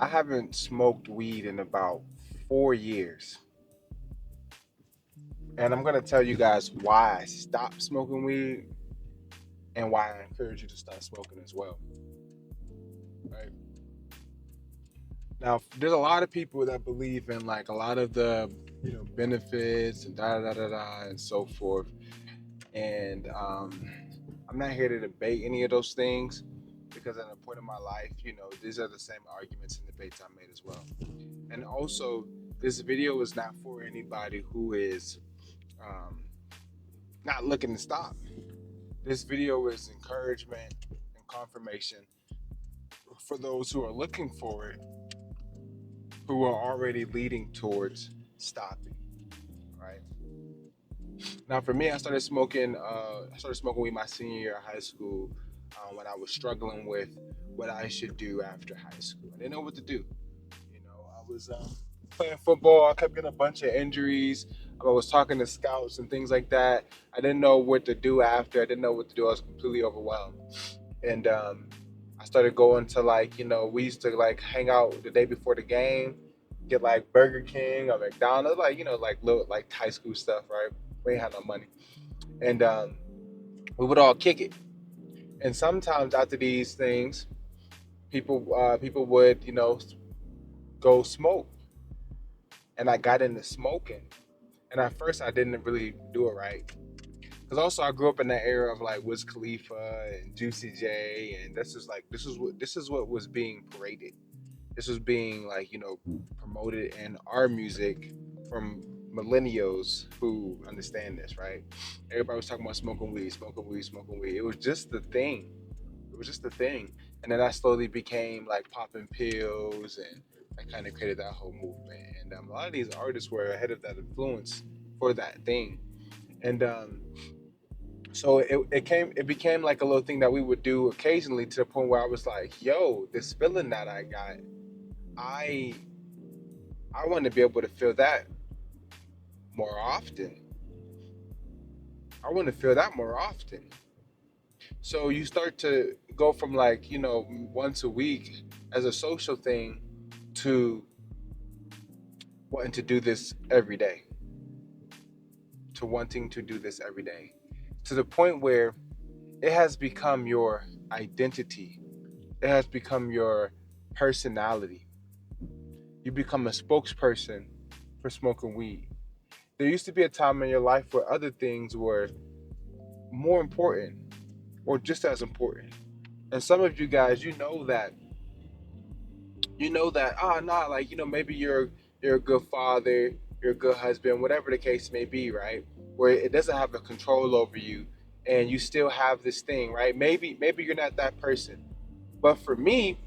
I haven't smoked weed in about 4 years. And I'm going to tell you guys why I stopped smoking weed and why I encourage you to start smoking as well. Right. Now, there's a lot of people that believe in like a lot of the, benefits and da da da da and so forth. And I'm not here to debate any of those things because at a point in my life, these are the same arguments and debates I made as well. And also, this video is not for anybody who is um, not looking to stop. This video is encouragement and confirmation for those who are looking for it, who are already leading towards stopping. Right now, for me, I started smoking weed my senior year of high school when I was struggling with what I should do after high school. I didn't know what to do. I was playing football. I kept getting a bunch of injuries. I was talking to scouts and things like that. I didn't know what to do after. I didn't know what to do. I was completely overwhelmed. And I started going to we used to like hang out the day before the game, get like Burger King or McDonald's, like little like high school stuff, right? We ain't had no money. And we would all kick it. And sometimes after these things, people would, go smoke. And I got into smoking. And at first, I didn't really do it right. Because also, I grew up in that era of like Wiz Khalifa and Juicy J, and this is what was being paraded. This was being like promoted in our music from millennials who understand this, right? Everybody was talking about smoking weed, smoking weed, smoking weed. It was just the thing. It was just the thing, and then I slowly became like popping pills, and I kind of created that whole movement. And a lot of these artists were ahead of that influence for that thing, and so it became like a little thing that we would do occasionally to the point where I was like, "Yo, this feeling that I got, I I want to be able to feel that more often. I want to feel that more often." So you start to go from like once a week as a social thing to wanting to do this every day, to wanting to do this every day, to the point where it has become your identity. It has become your personality. You become a spokesperson for smoking weed. There used to be a time in your life where other things were more important or just as important. And some of you guys, nah, like, maybe you're a good father, you're a good husband, whatever the case may be, right? Where it doesn't have a control over you and you still have this thing, right? Maybe you're not that person. But for me,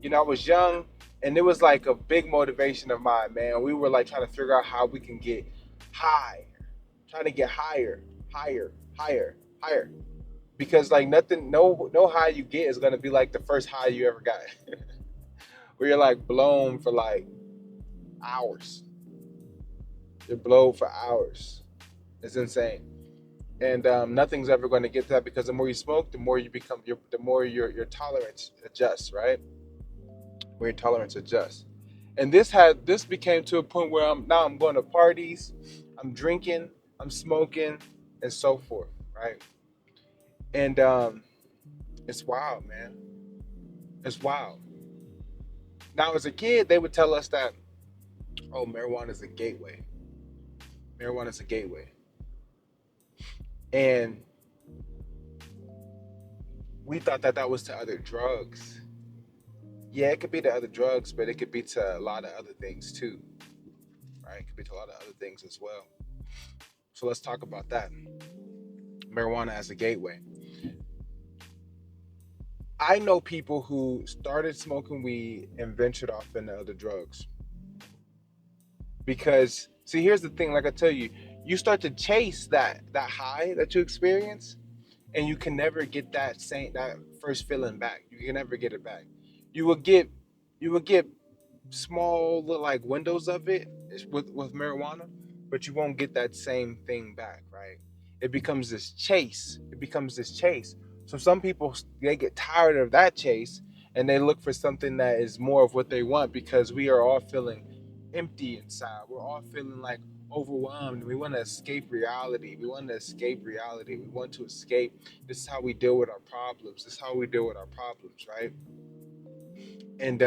I was young and it was like a big motivation of mine, man. We were like trying to figure out how we can get high, trying to get higher, higher, higher, higher. Because like nothing, no high you get is gonna be like the first high you ever got. Where you're like blown for like hours. You're blown for hours. It's insane. And nothing's ever going to get to that because the more you smoke, the more you become, the more your tolerance adjusts, right? Where your tolerance adjusts. And this became to a point where I'm going to parties, I'm drinking, I'm smoking, and so forth, right? And it's wild, man. It's wild. Now, as a kid, they would tell us that, oh, marijuana is a gateway. Marijuana is a gateway. And we thought that that was to other drugs. Yeah, it could be to other drugs, but it could be to a lot of other things too, right? It could be to a lot of other things as well. So let's talk about that. Marijuana as a gateway. I know people who started smoking weed and ventured off into other drugs. Because see, here's the thing, like I tell you, you start to chase that high that you experience and you can never get that first feeling back. You can never get it back. You will get you will get small little like windows of it with marijuana, but you won't get that same thing back, right? It becomes this chase. It becomes this chase. So some people they get tired of that chase and they look for something that is more of what they want, because we are all feeling empty inside. We're all feeling like overwhelmed. We want to escape reality. We want to escape reality. We want to escape. This is how we deal with our problems. This is how we deal with our problems, right? And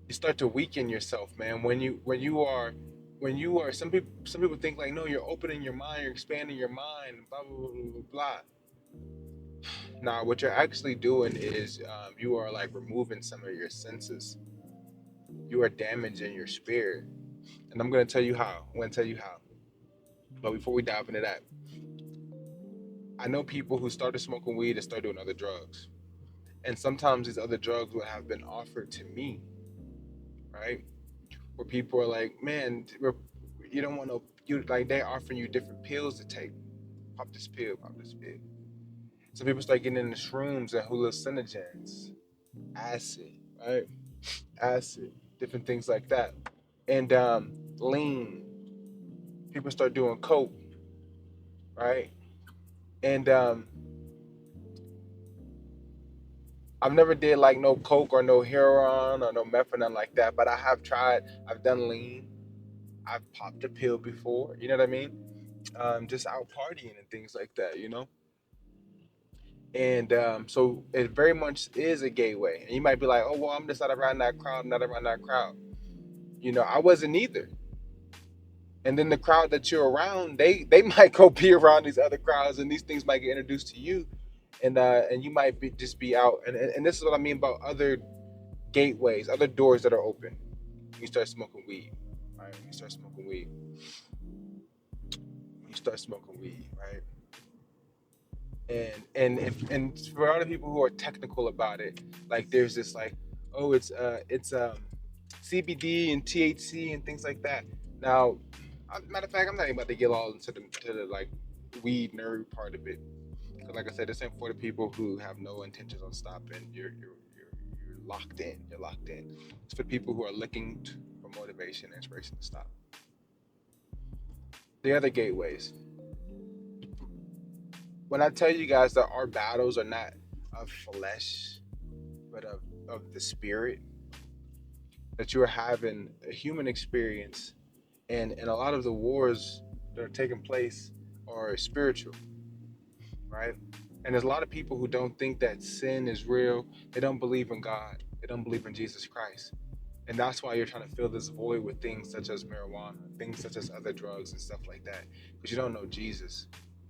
you start to weaken yourself, man. When you are some people think like, no, you're opening your mind, you're expanding your mind, blah blah blah blah blah. Now, what you're actually doing is you are like removing some of your senses. You are damaging your spirit, and I'm gonna tell you how. I'm gonna tell you how. But before we dive into that, I know people who started smoking weed and started doing other drugs, and sometimes these other drugs would have been offered to me, right? Where people are like, man, you don't want to, you like they're offering you different pills to take. Pop this pill, pop this pill. So people start getting in the shrooms and hallucinogens, acid, right? Acid, different things like that. And lean. People start doing coke, right? And I've never did like no coke or no heroin or no meth or nothing like that, but I have tried. I've done lean. I've popped a pill before. You know what I mean? Just out partying and things like that. And so it very much is a gateway. And you might be like, oh, well, I'm just not around that crowd, I'm not around that crowd. I wasn't either. And then the crowd that you're around, they might go be around these other crowds, and these things might get introduced to you, and you might just be out. And this is what I mean about other gateways, other doors that are open when you start smoking weed, right? When you start smoking weed, right? And for other people who are technical about it, like there's this like, oh, it's CBD and THC and things like that. Now, matter of fact, I'm not even about to get all into the like weed nerd part of it, because like I said, this ain't for the people who have no intentions on stopping. You're locked in. You're locked in. It's for people who are looking for motivation and inspiration to stop. The other gateways. When I tell you guys that our battles are not of flesh, but of the spirit, that you are having a human experience, and a lot of the wars that are taking place are spiritual, right? And there's a lot of people who don't think that sin is real. They don't believe in God. They don't believe in Jesus Christ. And that's why you're trying to fill this void with things such as marijuana, things such as other drugs and stuff like that, because you don't know Jesus,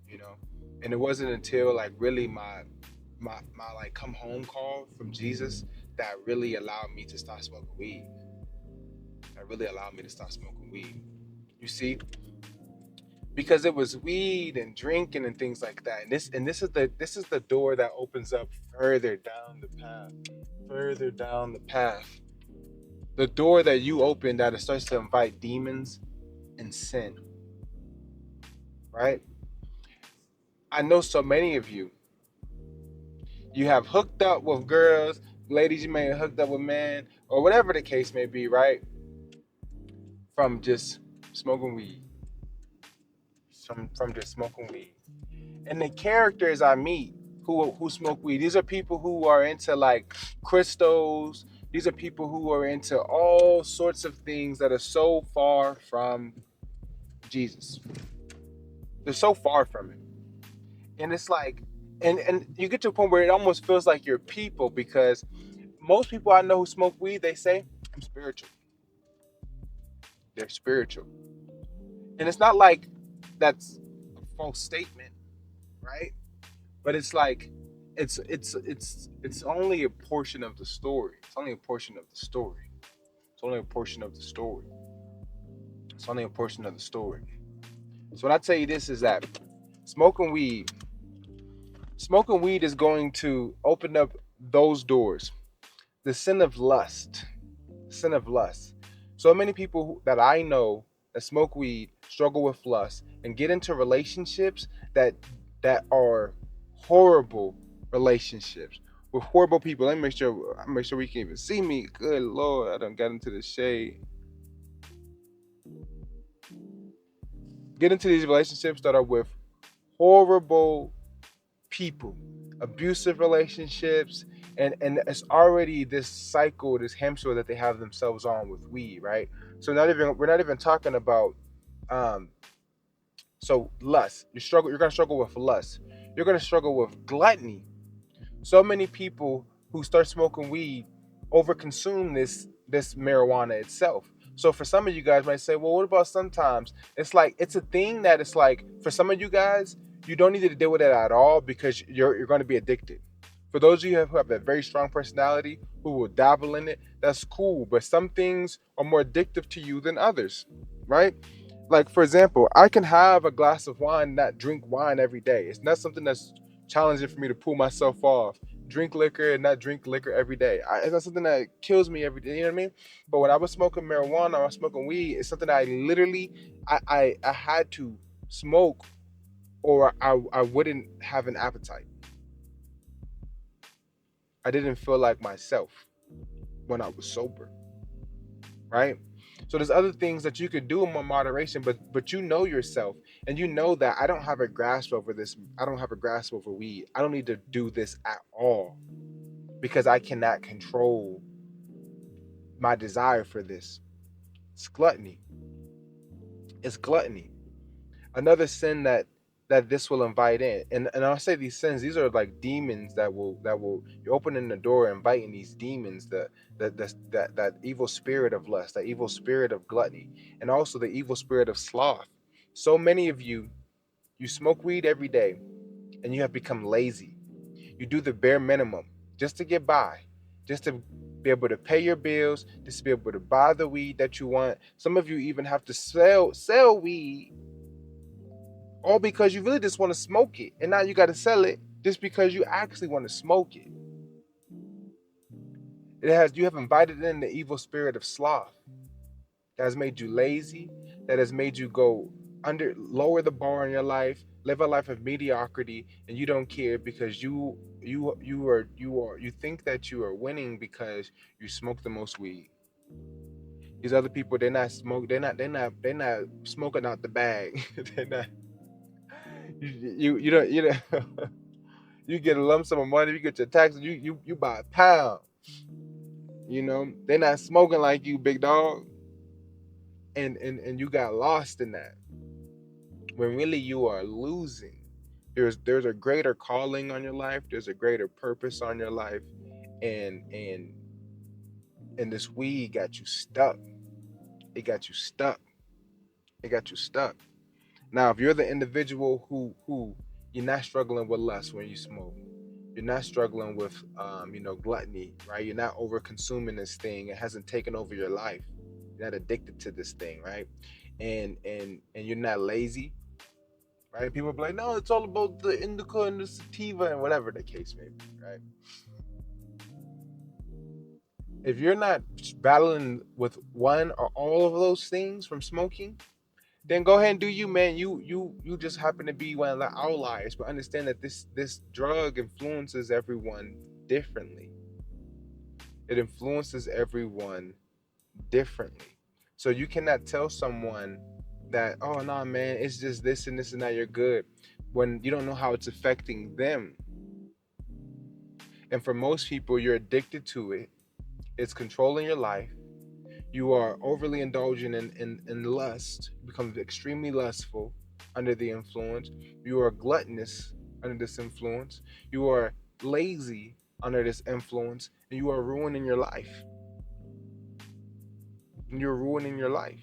you know. And it wasn't until like really my like come home call from Jesus that really allowed me to stop smoking weed. That really allowed me to stop smoking weed. You see, because it was weed and drinking and things like that. And this is the door that opens up further down the path, further down the path. The door that you open that it starts to invite demons and sin, right? I know so many of you. You have hooked up with girls, ladies. You may have hooked up with men, or whatever the case may be, right? From just smoking weed, from just smoking weed. And the characters I meet who smoke weed, these are people who are into like crystals. These are people who are into all sorts of things that are so far from Jesus. They're so far from it. And it's like, and you get to a point where it almost feels like you're people, because most people I know who smoke weed, they say, I'm spiritual. They're spiritual. And it's not like that's a false statement, right? But it's like it's only a portion of the story. It's only a portion of the story. It's only a portion of the story. It's only a portion of the story. So when I tell you this is that smoking weed, smoking weed is going to open up those doors. The sin of lust. Sin of lust. So many people that I know that smoke weed struggle with lust and get into relationships that are horrible relationships with horrible people. Let me make sure we can even see me. Good Lord, I don't get into the shade. Get into these relationships that are with horrible people, abusive relationships, And it's already this cycle, this hamster that they have themselves on with weed, right? So we're not even talking about um so lust. You're gonna struggle with lust. You're gonna struggle with gluttony. So many people who start smoking weed overconsume this marijuana itself. So for some of you guys might say, well, what about sometimes? It's like it's a thing that it's like for some of you guys, you don't need to deal with it at all because you're going to be addicted. For those of you who have a very strong personality who will dabble in it, that's cool. But some things are more addictive to you than others, right? Like for example, I can have a glass of wine, not drink wine every day. It's not something that's challenging for me to pull myself off. Drink liquor and not drink liquor every day. It's not something that kills me every day. You know what I mean? But when I was smoking marijuana, I was smoking weed. It's something that I literally, I had to smoke, or I wouldn't have an appetite. I didn't feel like myself when I was sober, right? So there's other things that you could do in more moderation, but you know yourself, and you know that I don't have a grasp over this. I don't have a grasp over weed. I don't need to do this at all because I cannot control my desire for this. It's gluttony. It's gluttony. Another sin that this will invite in. And I'll say these sins, these are like demons that will you're opening the door, inviting these demons, that evil spirit of lust, that evil spirit of gluttony, and also the evil spirit of sloth. So many of you smoke weed every day and you have become lazy. You do the bare minimum just to get by, just to be able to pay your bills, just to be able to buy the weed that you want. Some of you even have to sell weed, all because you really just want to smoke it, and now you got to sell it just because you actually want to smoke it. You have invited in the evil spirit of sloth that has made you lazy, that has made you go under lower the bar in your life, live a life of mediocrity, and you don't care because you think that you are winning because you smoke the most weed. These other people, they're not smoking out the bag. they're not you don't you get a lump sum of money, you get your taxes, you buy a pound. They're not smoking like you, big dog. And you got lost in that when really you are losing. There's a greater calling on your life, there's a greater purpose on your life, and this weed got you stuck. It got you stuck. It got you stuck. Now if you're the individual who you're not struggling with lust when you smoke, you're not struggling with gluttony, right? You're not over consuming this thing, it hasn't taken over your life, you're not addicted to this thing, right? And you're not lazy, right? People be like, no, it's all about the indica and the sativa and whatever the case may be, right? If you're not battling with one or all of those things from smoking, then go ahead and do you, man. You just happen to be one of the outliers, but understand that this drug influences everyone differently. It influences everyone differently. So you cannot tell someone that, oh no, man, it's just this and this and that, you're good, when you don't know how it's affecting them. And for most people, you're addicted to it. It's controlling your life. You are overly indulging in lust, you become extremely lustful under the influence. You are gluttonous under this influence. You are lazy under this influence, and you are ruining your life. And you're ruining your life.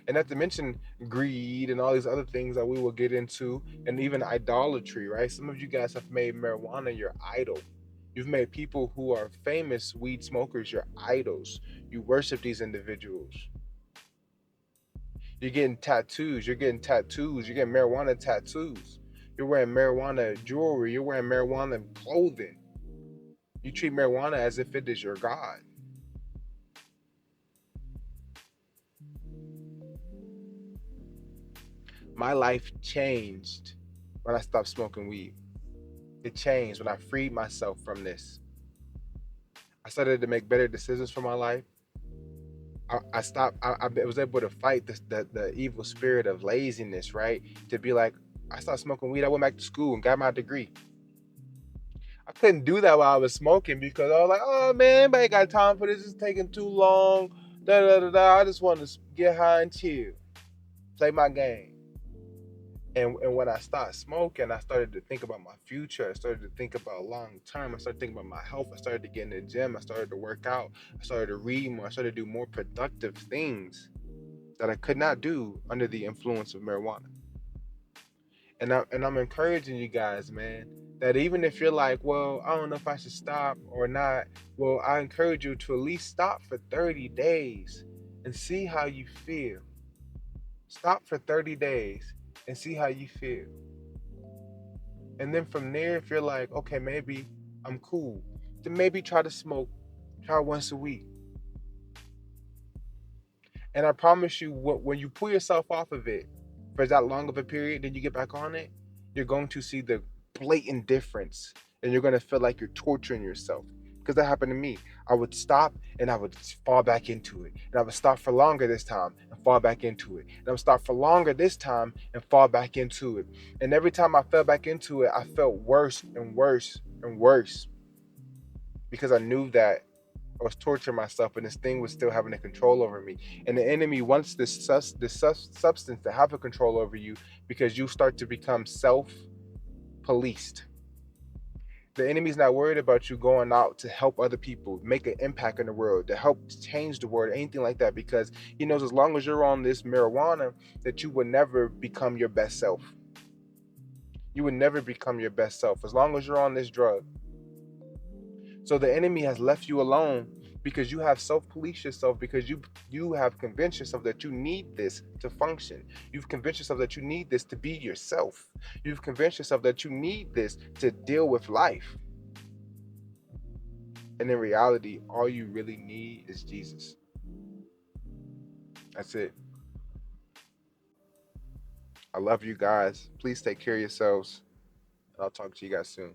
And not to mention greed and all these other things that we will get into, and even idolatry, right? Some of you guys have made marijuana your idol. You've made people who are famous weed smokers your idols. You worship these individuals. You're getting tattoos, you're getting marijuana tattoos. You're wearing marijuana jewelry, you're wearing marijuana clothing. You treat marijuana as if it is your God. My life changed when I stopped smoking weed. It changed when I freed myself from this. I started to make better decisions for my life. I stopped. I was able to fight the evil spirit of laziness, right? To be like, I started smoking weed. I went back to school and got my degree. I couldn't do that while I was smoking because I was like, oh man, anybody got time for this? It's taking too long. Da da da da. I just want to get high and chill, play my game. And when I started smoking, I started to think about my future. I started to think about long term. I started thinking about my health. I started to get in the gym. I started to work out. I started to read more. I started to do more productive things that I could not do under the influence of marijuana. And I'm encouraging you guys, man, that even if you're like, well, I don't know if I should stop or not, well, I encourage you to at least stop for 30 days and see how you feel. Stop for 30 days and see how you feel. And then from there, if you're like, okay, maybe I'm cool, then maybe try to smoke, try once a week. And I promise you, when you pull yourself off of it for that long of a period, then you get back on it, you're going to see the blatant difference, and you're going to feel like you're torturing yourself. Because that happened to me. I would stop and I would fall back into it. And I would stop for longer this time and fall back into it. And I would stop for longer this time and fall back into it. And every time I fell back into it, I felt worse and worse and worse because I knew that I was torturing myself, and this thing was still having a control over me. And the enemy wants substance to have a control over you because you start to become self-policed. The enemy's not worried about you going out to help other people, make an impact in the world, to help change the world, anything like that, because he knows as long as you're on this marijuana, that you will never become your best self. You would never become your best self as long as you're on this drug. So the enemy has left you alone because you have self-police yourself, because you have convinced yourself that you need this to function. You've convinced yourself that you need this to be yourself. You've convinced yourself that you need this to deal with life. And in reality, all you really need is Jesus. That's it. I love you guys. Please take care of yourselves. And I'll talk to you guys soon.